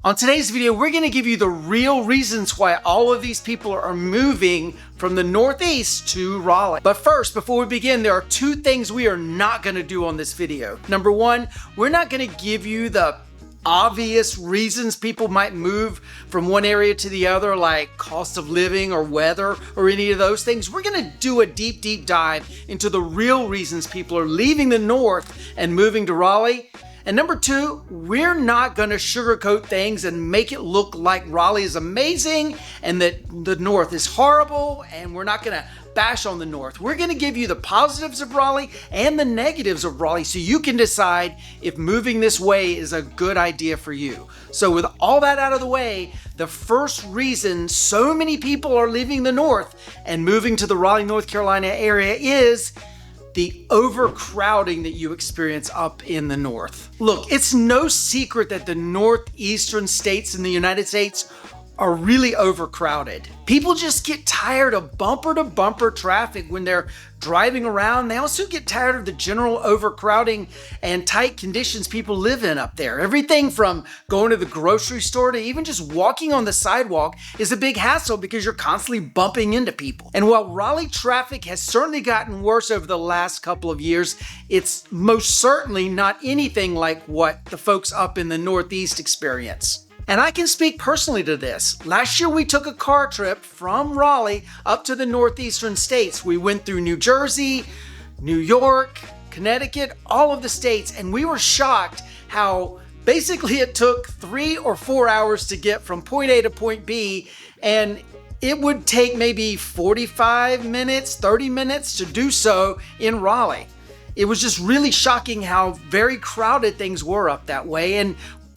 On today's video, we're going to give you the real reasons why all of these people are moving from the Northeast to Raleigh. But first, before we begin, there are two things we are not going to do on this video. Number one, we're not going to give you the obvious reasons people might move from one area to the other, like cost of living or weather or any of those things. We're going to do a deep dive into the real reasons people are leaving the North and moving to Raleigh. And number two, we're not going to sugarcoat things and make it look like Raleigh is amazing and that the North is horrible, and we're not going to bash on the North. We're going to give you the positives of Raleigh and the negatives of Raleigh so you can decide if moving this way is a good idea for you. So with all that out of the way, the first reason so many people are leaving the North and moving to the Raleigh, North Carolina area is the overcrowding that you experience up in the North. Look, it's no secret that the northeastern states in the United States are really overcrowded. People just get tired of bumper to bumper traffic when they're driving around. They also get tired of the general overcrowding and tight conditions people live in up there. Everything from going to the grocery store to even just walking on the sidewalk is a big hassle because you're constantly bumping into people. And while Raleigh traffic has certainly gotten worse over the last couple of years, it's most certainly not anything like what the folks up in the Northeast experience. And I can speak personally to this. Last year we took a car trip from Raleigh up to the northeastern states. We went through New Jersey, New York, Connecticut, all of the states, and we were shocked how basically it took 3 or 4 hours to get from point A to point B, and it would take maybe 45 minutes, 30 minutes to do so in Raleigh. It was just really shocking how very crowded things were up that way, and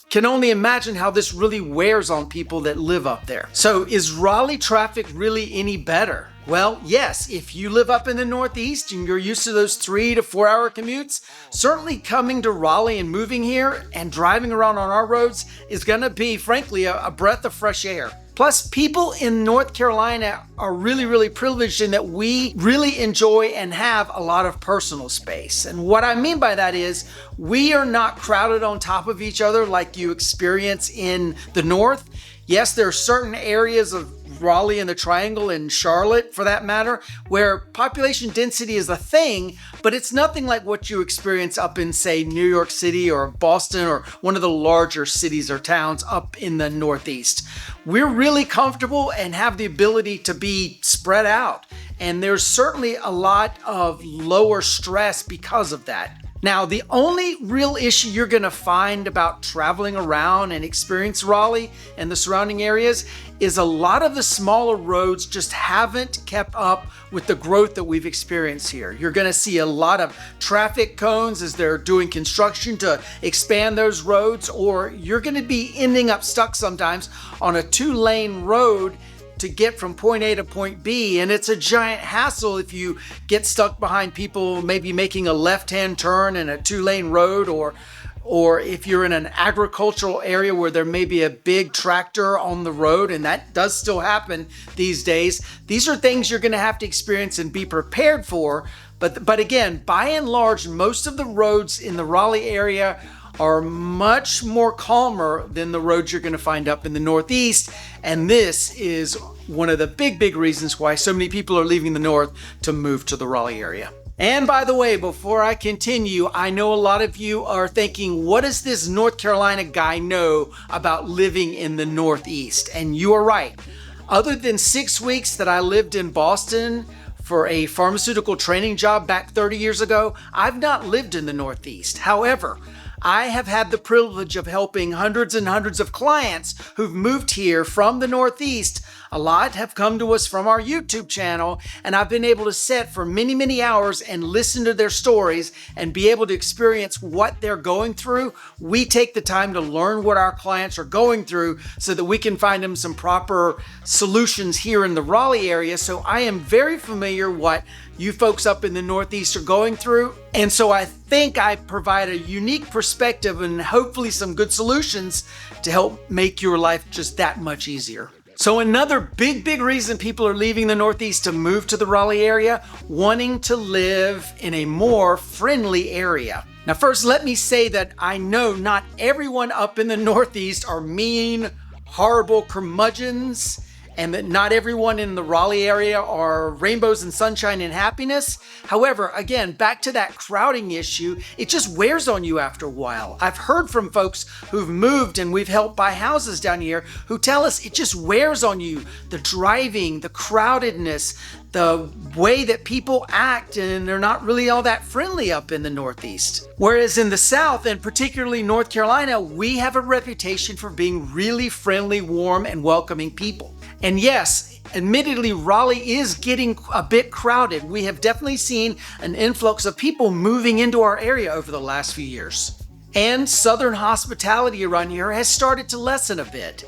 can only imagine how this really wears on people that live up there. So is Raleigh traffic really any better? Well, yes, if you live up in the Northeast and you're used to those 3 to 4 hour commutes, certainly coming to Raleigh and moving here and driving around on our roads is gonna be, frankly, a breath of fresh air. Plus, people in North Carolina are really privileged in that we really enjoy and have a lot of personal space. And what I mean by that is we are not crowded on top of each other like you experience in the North. Yes, there are certain areas of Raleigh and the Triangle and Charlotte, for that matter, where population density is a thing, but it's nothing like what you experience up in, say, New York City or Boston or one of the larger cities or towns up in the Northeast. We're really comfortable and have the ability to be spread out, and there's certainly a lot of lower stress because of that. Now, the only real issue you're going to find about traveling around and experience Raleigh and the surrounding areas is a lot of the smaller roads just haven't kept up with the growth that we've experienced here. You're going to see a lot of traffic cones as they're doing construction to expand those roads, or you're going to be ending up stuck sometimes on a 2-lane road to get from point A to point B, and it's a giant hassle if you get stuck behind people maybe making a left-hand turn in a 2-lane road, or if you're in an agricultural area where there may be a big tractor on the road, and that does still happen these days. These are things you're going to have to experience and be prepared for, but again, by and large, most of the roads in the Raleigh area are much more calmer than the roads you're going to find up in the Northeast, and this is one of the big reasons why so many people are leaving the North to move to the Raleigh area. And by the way, before I continue, I know a lot of you are thinking, what does this North Carolina guy know about living in the Northeast? And you are right. Other than 6 weeks that I lived in Boston for a pharmaceutical training job back 30 years ago, I've not lived in the Northeast. However, I have had the privilege of helping hundreds and hundreds of clients who've moved here from the Northeast. A lot have come to us from our YouTube channel, and I've been able to sit for many hours and listen to their stories and be able to experience what they're going through. We take the time to learn what our clients are going through so that we can find them some proper solutions here in the Raleigh area. So I am very familiar what you folks up in the Northeast are going through. And so I think I provide a unique perspective and hopefully some good solutions to help make your life just that much easier. So another big reason people are leaving the Northeast to move to the Raleigh area, wanting to live in a more friendly area. Now first, let me say that I know not everyone up in the Northeast are mean, horrible curmudgeons, and that not everyone in the Raleigh area are rainbows and sunshine and happiness. However, again, back to that crowding issue, it just wears on you after a while. I've heard from folks who've moved and we've helped buy houses down here who tell us it just wears on you. The driving, the crowdedness, the way that people act, and they're not really all that friendly up in the Northeast. Whereas in the South, and particularly North Carolina, we have a reputation for being really friendly, warm, and welcoming people. And yes, admittedly, Raleigh is getting a bit crowded. We have definitely seen an influx of people moving into our area over the last few years. And Southern hospitality around here has started to lessen a bit.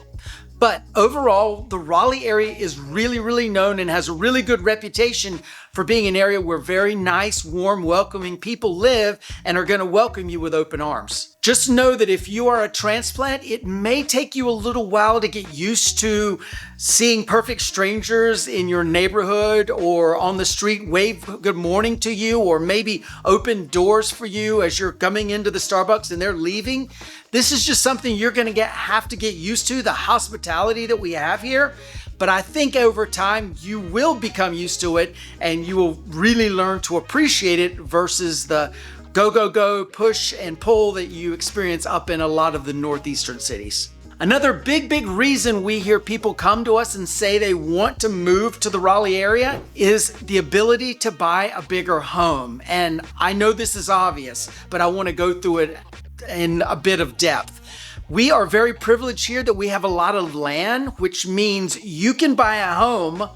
But overall, the Raleigh area is really known and has a really good reputation for being an area where very nice, warm, welcoming people live and are going to welcome you with open arms. Just know that if you are a transplant, it may take you a little while to get used to seeing perfect strangers in your neighborhood or on the street wave good morning to you, or maybe open doors for you as you're coming into the Starbucks and they're leaving. This is just something you're going to have to get used to, the hospitality that we have here. But I think over time you will become used to it and you will really learn to appreciate it versus the go, push and pull that you experience up in a lot of the northeastern cities. Another big reason we hear people come to us and say they want to move to the Raleigh area is the ability to buy a bigger home. And I know this is obvious, but I want to go through it in a bit of depth. We are very privileged here that we have a lot of land, which means you can buy a home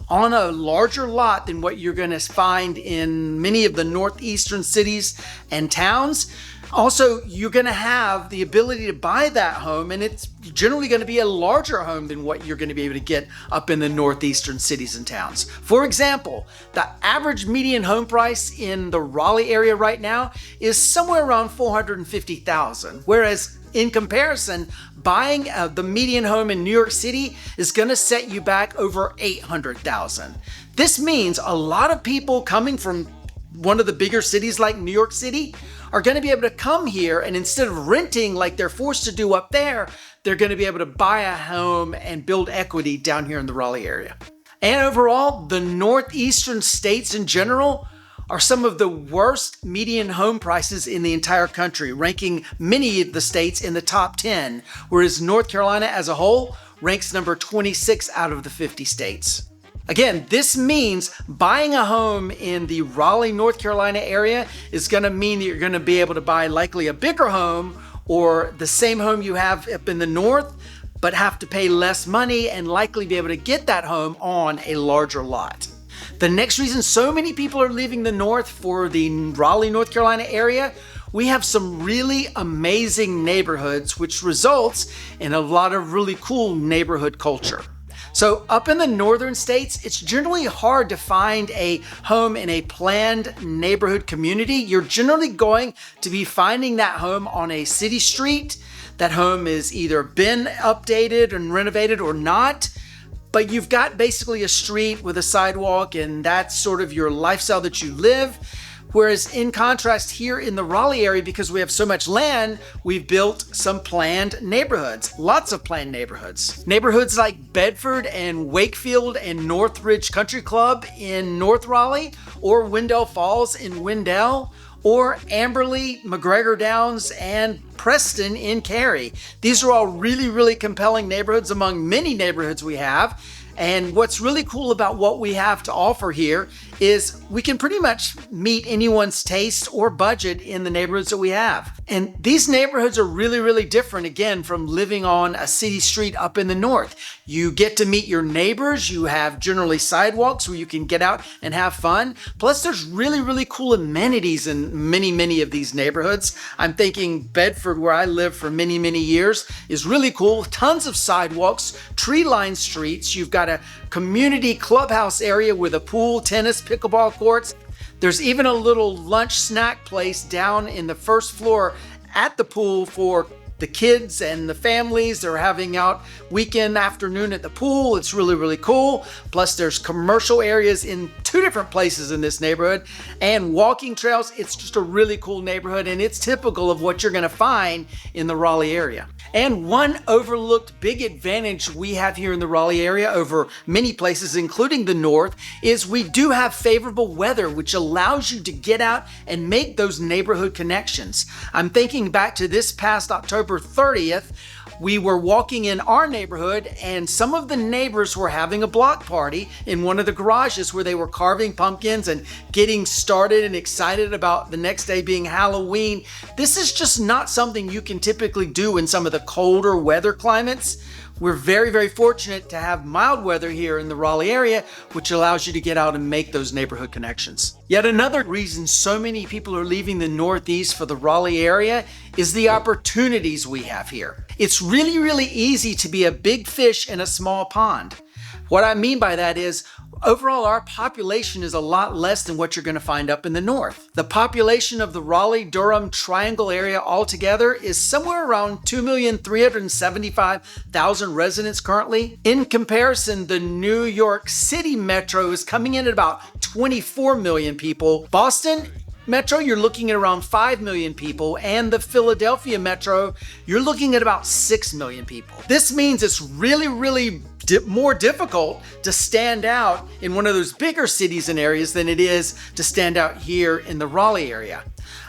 on a larger lot than what you're going to find in many of the northeastern cities and towns. Also, you're going to have the ability to buy that home, and it's generally going to be a larger home than what you're going to be able to get up in the northeastern cities and towns. For example, the average median home price in the Raleigh area right now is somewhere around $450,000, whereas in comparison, buying the median home in New York City is going to set you back over $800,000. This means a lot of people coming from one of the bigger cities like New York City are going to be able to come here, and instead of renting like they're forced to do up there, they're going to be able to buy a home and build equity down here in the Raleigh area. And overall, the northeastern states in general are some of the worst median home prices in the entire country, ranking many of the states in the top 10, whereas North Carolina as a whole ranks number 26 out of the 50 states. Again, this means buying a home in the Raleigh, North Carolina area is going to mean that you're going to be able to buy likely a bigger home or the same home you have up in the north, but have to pay less money and likely be able to get that home on a larger lot. The next reason so many people are leaving the north for the Raleigh, North Carolina area, we have some really amazing neighborhoods, which results in a lot of really cool neighborhood culture. So up in the northern states, it's generally hard to find a home in a planned neighborhood community. You're generally going to be finding that home on a city street. That home is either been updated and renovated or not, but you've got basically a street with a sidewalk, and that's sort of your lifestyle that you live. Whereas in contrast here in the Raleigh area, because we have so much land, we've built some planned neighborhoods, lots of planned neighborhoods. Neighborhoods like Bedford and Wakefield and Northridge Country Club in North Raleigh, or Wendell Falls in Wendell, or Amberley, McGregor Downs, and Preston in Cary. These are all really compelling neighborhoods among many neighborhoods we have. And what's really cool about what we have to offer here is we can pretty much meet anyone's taste or budget in the neighborhoods that we have. And these neighborhoods are really different, again, from living on a city street up in the north. You get to meet your neighbors. You have generally sidewalks where you can get out and have fun. Plus, there's really cool amenities in many of these neighborhoods. I'm thinking Bedford, where I lived for many years, is really cool. Tons of sidewalks, tree-lined streets. You've got a community clubhouse area with a pool, tennis, pickleball courts. There's even a little lunch snack place down in the first floor at the pool for the kids and the families. They're having out weekend afternoon at the pool. It's really, really cool. Plus there's commercial areas in 2 different places in this neighborhood and walking trails. It's just a really cool neighborhood, and it's typical of what you're gonna find in the Raleigh area. And one overlooked big advantage we have here in the Raleigh area over many places, including the north, is we do have favorable weather, which allows you to get out and make those neighborhood connections. I'm thinking back to this past October 30th, we were walking in our neighborhood and some of the neighbors were having a block party in one of the garages where they were carving pumpkins and getting started and excited about the next day being Halloween. This is just not something you can typically do in some of the colder weather climates. We're very, very fortunate to have mild weather here in the Raleigh area, which allows you to get out and make those neighborhood connections. Yet another reason so many people are leaving the Northeast for the Raleigh area is the opportunities we have here. It's really, really easy to be a big fish in a small pond. What I mean by that is, overall, our population is a lot less than what you're going to find up in the north. The population of the Raleigh-Durham Triangle area altogether is somewhere around 2,375,000 residents currently. In comparison, the New York City metro is coming in at about 24 million people. Boston Metro, you're looking at around 5 million people, and the Philadelphia Metro, you're looking at about 6 million people. This means it's really, really more difficult to stand out in one of those bigger cities and areas than it is to stand out here in the Raleigh area.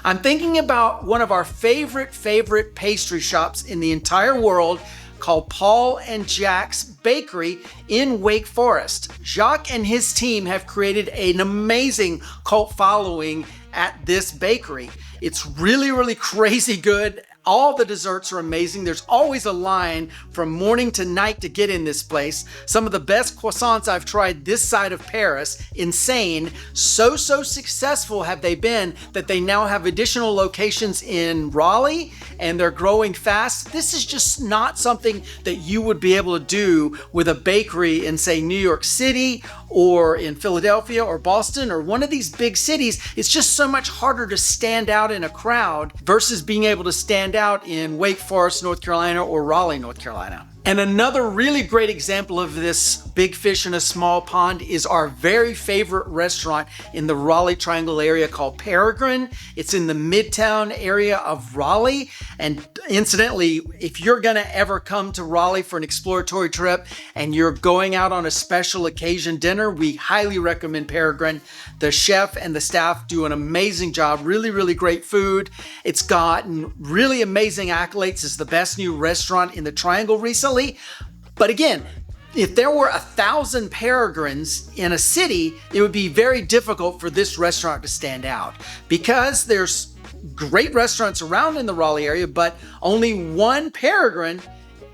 I'm thinking about one of our favorite pastry shops in the entire world called Paul and Jack's Bakery in Wake Forest. Jacques and his team have created an amazing cult following at this bakery. It's really, really crazy good. All the desserts are amazing. There's always a line from morning to night to get in this place. Some of the best croissants I've tried this side of Paris. Insane. So successful have they been that they now have additional locations in Raleigh and they're growing fast. This is just not something that you would be able to do with a bakery in, say, New York City or in Philadelphia or Boston or one of these big cities. It's just so much harder to stand out in a crowd versus being able to stand out in Wake Forest, North Carolina or Raleigh, North Carolina. And another really great example of this big fish in a small pond is our very favorite restaurant in the Raleigh Triangle area called Peregrine. It's in the Midtown area of Raleigh. And incidentally, if you're gonna ever come to Raleigh for an exploratory trip and you're going out on a special occasion dinner, we highly recommend Peregrine. The chef and the staff do an amazing job, really, really great food. It's gotten really amazing accolades as the best new restaurant in the Triangle recently. But again, if there were 1,000 Peregrines in a city, it would be very difficult for this restaurant to stand out because there's great restaurants around in the Raleigh area, but only one Peregrine.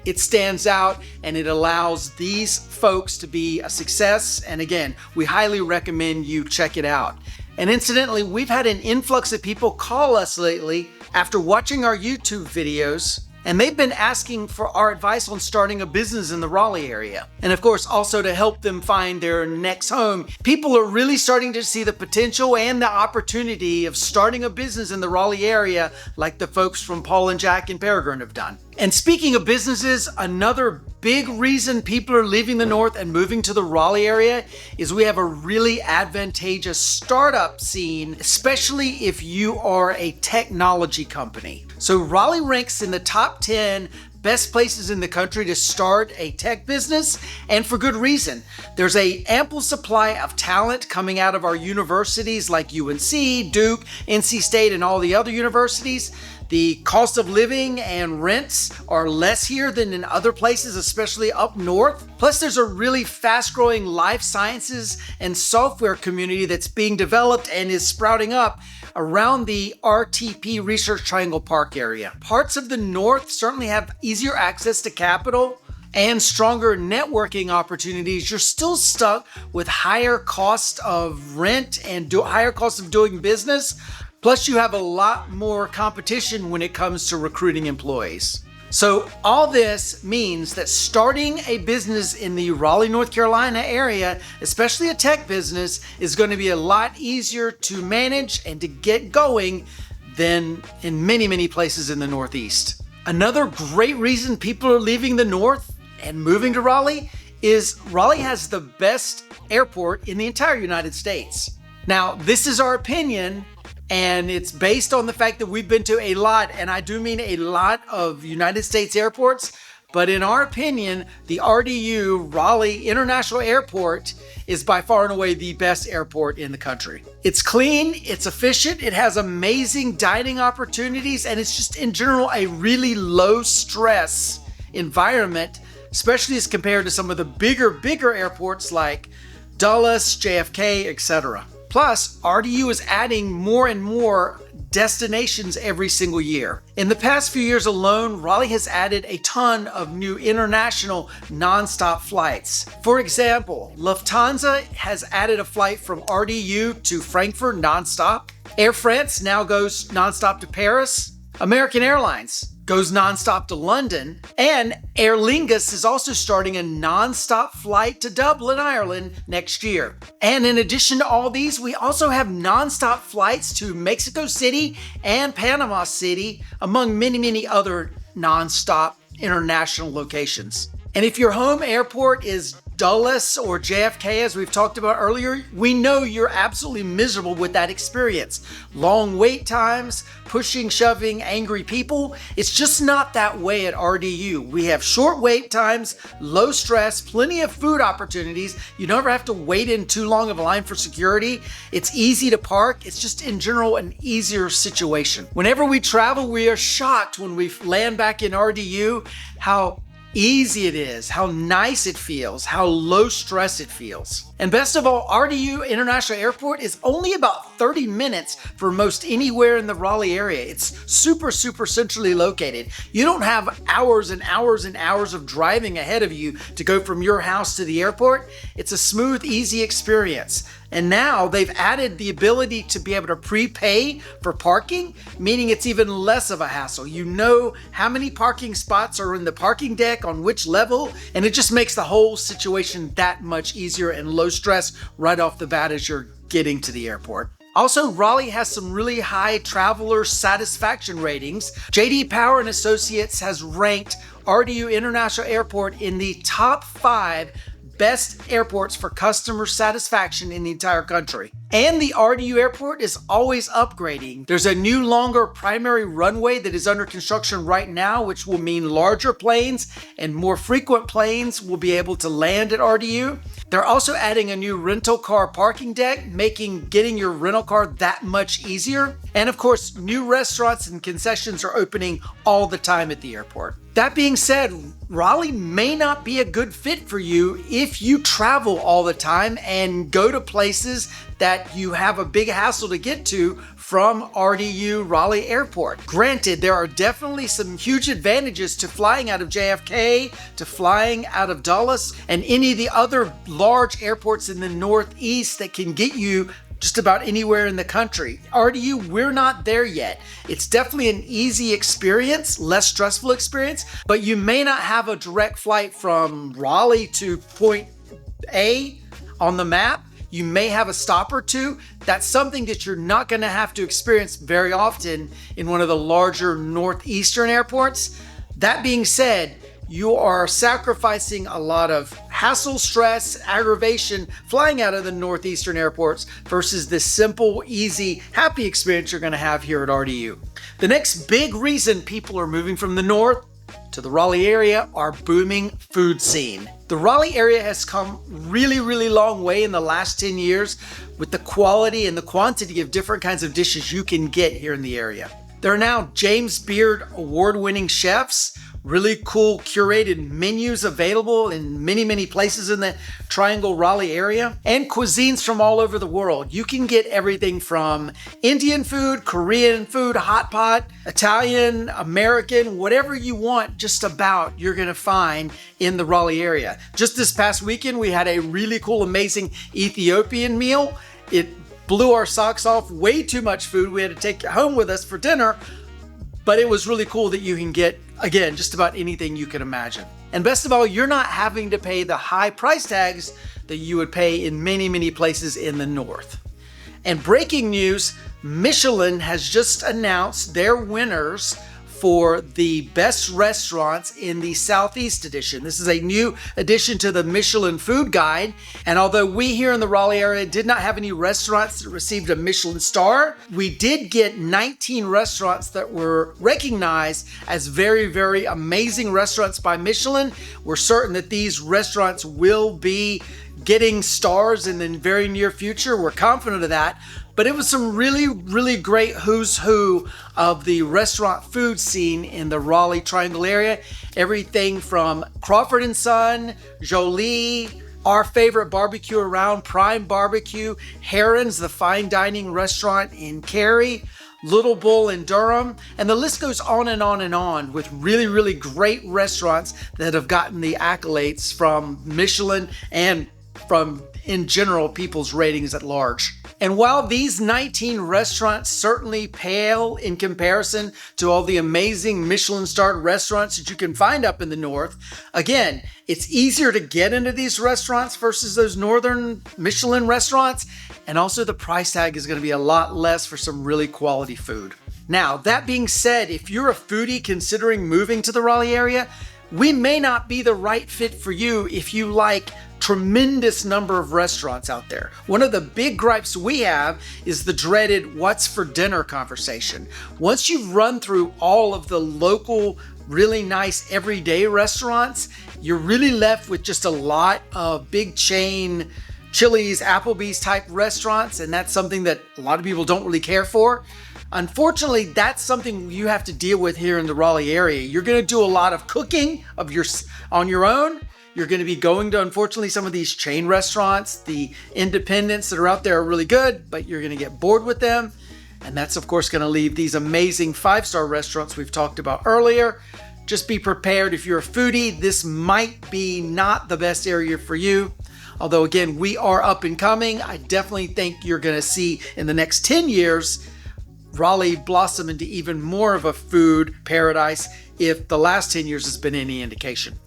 It stands out and it allows these folks to be a success. And again, we highly recommend you check it out. And incidentally, we've had an influx of people call us lately after watching our YouTube videos, and they've been asking for our advice on starting a business in the Raleigh area. And of course, also to help them find their next home. People are really starting to see the potential and the opportunity of starting a business in the Raleigh area like the folks from Paul and Jack and Peregrine have done. And speaking of businesses, another big reason people are leaving the north and moving to the Raleigh area is we have a really advantageous startup scene, especially if you are a technology company. So Raleigh ranks in the top 10 best places in the country to start a tech business, and for good reason. There's an ample supply of talent coming out of our universities like UNC, Duke, NC State, and all the other universities. The cost of living and rents are less here than in other places, especially up north. Plus, there's a really fast-growing life sciences and software community that's being developed and is sprouting up around the RTP Research Triangle Park area. Parts of the north certainly have easier access to capital and stronger networking opportunities. You're still stuck with higher cost of rent and higher cost of doing business. Plus, you have a lot more competition when it comes to recruiting employees. So all this means that starting a business in the Raleigh, North Carolina area, especially a tech business, is going to be a lot easier to manage and to get going than in many, many places in the Northeast. Another great reason people are leaving the North and moving to Raleigh is Raleigh has the best airport in the entire United States. Now, this is our opinion, and it's based on the fact that we've been to a lot, and I do mean a lot of United States airports, but in our opinion, the RDU, Raleigh International Airport, is by far and away the best airport in the country. It's clean, it's efficient, it has amazing dining opportunities, and it's just in general a really low stress environment, especially as compared to some of the bigger airports like Dulles, JFK, etc. Plus, RDU is adding more and more destinations every single year. In the past few years alone, Raleigh has added a ton of new international nonstop flights. For example, Lufthansa has added a flight from RDU to Frankfurt nonstop. Air France now goes nonstop to Paris. American Airlines goes nonstop to London, and Aer Lingus is also starting a nonstop flight to Dublin, Ireland next year. And in addition to all these, we also have nonstop flights to Mexico City and Panama City, among many other nonstop international locations. And if your home airport is Dulles or JFK, as we've talked about earlier, we know you're absolutely miserable with that experience. Long wait times, pushing, shoving, angry people. It's just not that way at RDU. We have short wait times, low stress, plenty of food opportunities. You never have to wait in too long of a line for security. It's easy to park. It's just in general an easier situation. Whenever we travel, we are shocked when we land back in RDU how easy it is, how nice it feels, how low stress it feels. And best of all, RDU International Airport is only about 30 minutes for most anywhere in the Raleigh area. It's super centrally located. You don't have hours and hours and hours of driving ahead of you to go from your house to the airport. It's a smooth, easy experience. And now they've added the ability to be able to prepay for parking, meaning it's even less of a hassle. You know how many parking spots are in the parking deck on which level, and it just makes the whole situation that much easier and low stress right off the bat as you're getting to the airport. Also, Raleigh has some really high traveler satisfaction ratings. J.D. Power and Associates has ranked RDU International Airport in the top 5 best airports for customer satisfaction in the entire country. And the RDU airport is always upgrading. There's a new longer primary runway that is under construction right now, which will mean larger planes and more frequent planes will be able to land at RDU. They're also adding a new rental car parking deck, making getting your rental car that much easier. And of course, new restaurants and concessions are opening all the time at the airport. That being said, Raleigh may not be a good fit for you if you travel all the time and go to places that you have a big hassle to get to from RDU Raleigh Airport. Granted, there are definitely some huge advantages to flying out of JFK, to flying out of Dulles, and any of the other large airports in the Northeast that can get you just about anywhere in the country. RDU, we're not there yet. It's definitely an easy experience, less stressful experience, but you may not have a direct flight from Raleigh to point A on the map. You may have a stop or two. That's something that you're not going to have to experience very often in one of the larger northeastern airports. That being said, you are sacrificing a lot of hassle, stress, aggravation flying out of the northeastern airports versus this simple, easy, happy experience you're going to have here at RDU. The next big reason people are moving from the north to the Raleigh area are booming food scene. The Raleigh area has come really long way in the last 10 years with the quality and the quantity of different kinds of dishes you can get here in the area. There are now James Beard award-winning chefs, really cool curated menus available in many places in the Triangle Raleigh area, and cuisines from all over the world. You can get everything from Indian food, Korean food, hot pot, Italian, American, whatever you want just about you're gonna find in the Raleigh area. Just this past weekend, we had a really cool, amazing Ethiopian meal. It blew our socks off, way too much food. We had to take it home with us for dinner, but it was really cool that you can get, again, just about anything you can imagine. And best of all, you're not having to pay the high price tags that you would pay in many places in the north. And breaking news, Michelin has just announced their winners for the best restaurants in the Southeast edition. This is a new addition to the Michelin Food Guide. And although we here in the Raleigh area did not have any restaurants that received a Michelin star, we did get 19 restaurants that were recognized as very, very amazing restaurants by Michelin. We're certain that these restaurants will be getting stars in the very near future. We're confident of that. But it was some really, really great who's who of the restaurant food scene in the Raleigh Triangle area. Everything from Crawford & Son, Jolie, our favorite barbecue around, Prime Barbecue, Heron's, the fine dining restaurant in Cary, Little Bull in Durham, and the list goes on and on and on with really, really great restaurants that have gotten the accolades from Michelin and from, in general, people's ratings at large. And while these 19 restaurants certainly pale in comparison to all the amazing Michelin-starred restaurants that you can find up in the north, again, it's easier to get into these restaurants versus those northern Michelin restaurants, and also the price tag is going to be a lot less for some really quality food. Now, that being said, if you're a foodie considering moving to the Raleigh area, we may not be the right fit for you if you like tremendous number of restaurants out there. One of the big gripes we have is the dreaded what's for dinner conversation. Once you've run through all of the local, really nice everyday restaurants, you're really left with just a lot of big chain Chili's, Applebee's type restaurants, and that's something that a lot of people don't really care for. Unfortunately, that's something you have to deal with here in the Raleigh area. You're going to do a lot of cooking on your own. You're going to be going to, unfortunately, some of these chain restaurants. The independents that are out there are really good, but you're going to get bored with them. And that's, of course, going to leave these amazing 5-star restaurants we've talked about earlier. Just be prepared. If you're a foodie, this might be not the best area for you. Although, again, we are up and coming. I definitely think you're going to see in the next 10 years, Raleigh blossom into even more of a food paradise if the last 10 years has been any indication.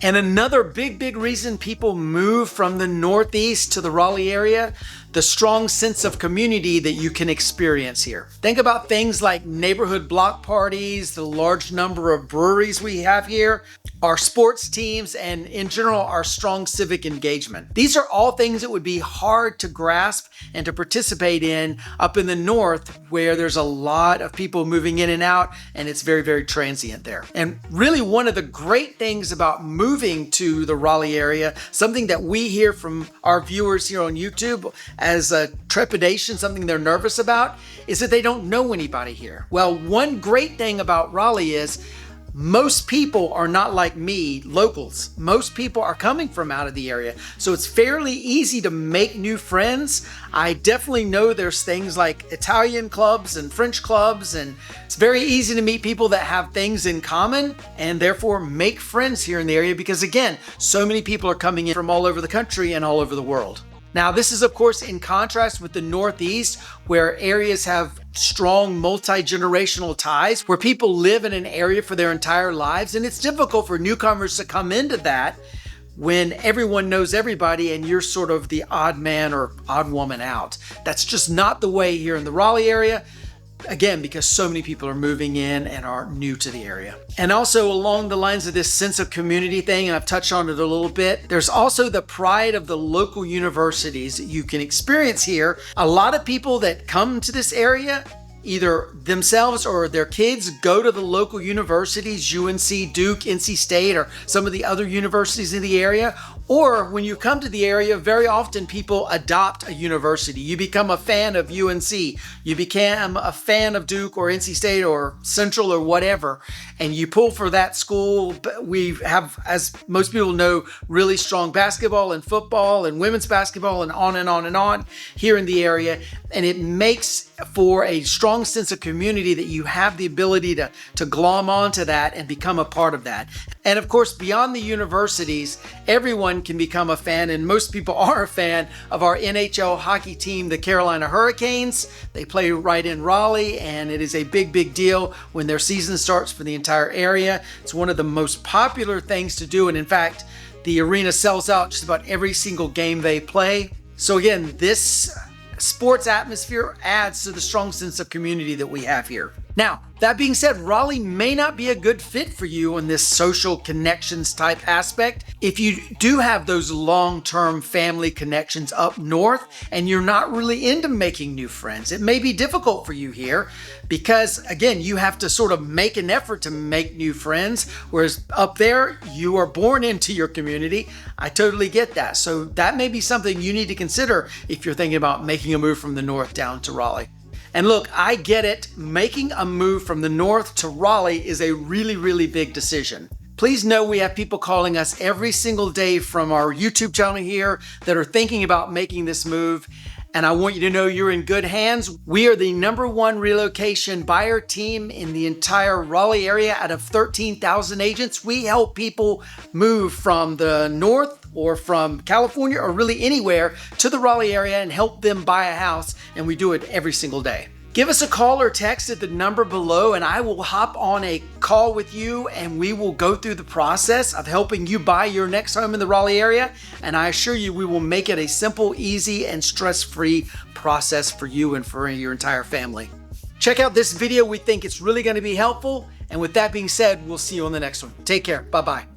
And another big reason people move from the Northeast to the Raleigh area, the strong sense of community that you can experience here. Think about things like neighborhood block parties, the large number of breweries we have here, our sports teams, and in general, our strong civic engagement. These are all things that would be hard to grasp and to participate in up in the north, where there's a lot of people moving in and out, and it's very, very transient there. And really, one of the great things about moving to the Raleigh area, something that we hear from our viewers here on YouTube as a trepidation, something they're nervous about, is that they don't know anybody here. Well, one great thing about Raleigh is most people are not like me, locals. Most people are coming from out of the area. So it's fairly easy to make new friends. I definitely know there's things like Italian clubs and French clubs, and it's very easy to meet people that have things in common and therefore make friends here in the area because, again, so many people are coming in from all over the country and all over the world. Now, this is, of course, in contrast with the Northeast, where areas have strong multi-generational ties, where people live in an area for their entire lives, and it's difficult for newcomers to come into that when everyone knows everybody and you're sort of the odd man or odd woman out. That's just not the way here in the Raleigh area. Again, because so many people are moving in and are new to the area. And also along the lines of this sense of community thing, and I've touched on it a little bit, there's also the pride of the local universities that you can experience here. A lot of people that come to this area, either themselves or their kids, go to the local universities, UNC, Duke, NC State, or some of the other universities in the area. Or when you come to the area, very often people adopt a university. You become a fan of UNC, you become a fan of Duke or NC State or Central or whatever, and you pull for that school. We have, as most people know, really strong basketball and football and women's basketball and on and on and on here in the area. And it makes for a strong sense of community that you have the ability to glom onto that and become a part of that. And of course, beyond the universities, everyone can become a fan, and most people are a fan of our NHL hockey team, the Carolina Hurricanes. They play right in Raleigh, and it is a big deal when their season starts for the entire area. It's one of the most popular things to do, and in fact, the arena sells out just about every single game they play. So again, this sports atmosphere adds to the strong sense of community that we have here. Now, that being said, Raleigh may not be a good fit for you in this social connections type aspect. If you do have those long-term family connections up north and you're not really into making new friends, it may be difficult for you here because, again, you have to sort of make an effort to make new friends, whereas up there, you are born into your community. I totally get that. So that may be something you need to consider if you're thinking about making a move from the north down to Raleigh. And look, I get it. Making a move from the north to Raleigh is a really, really big decision. Please know we have people calling us every single day from our YouTube channel here that are thinking about making this move. And I want you to know you're in good hands. We are the #1 relocation buyer team in the entire Raleigh area out of 13,000 agents. We help people move from the north or from California or really anywhere to the Raleigh area and help them buy a house. And we do it every single day. Give us a call or text at the number below and I will hop on a call with you and we will go through the process of helping you buy your next home in the Raleigh area. And I assure you, we will make it a simple, easy, and stress-free process for you and for your entire family. Check out this video. We think it's really going to be helpful. And with that being said, we'll see you on the next one. Take care. Bye-bye.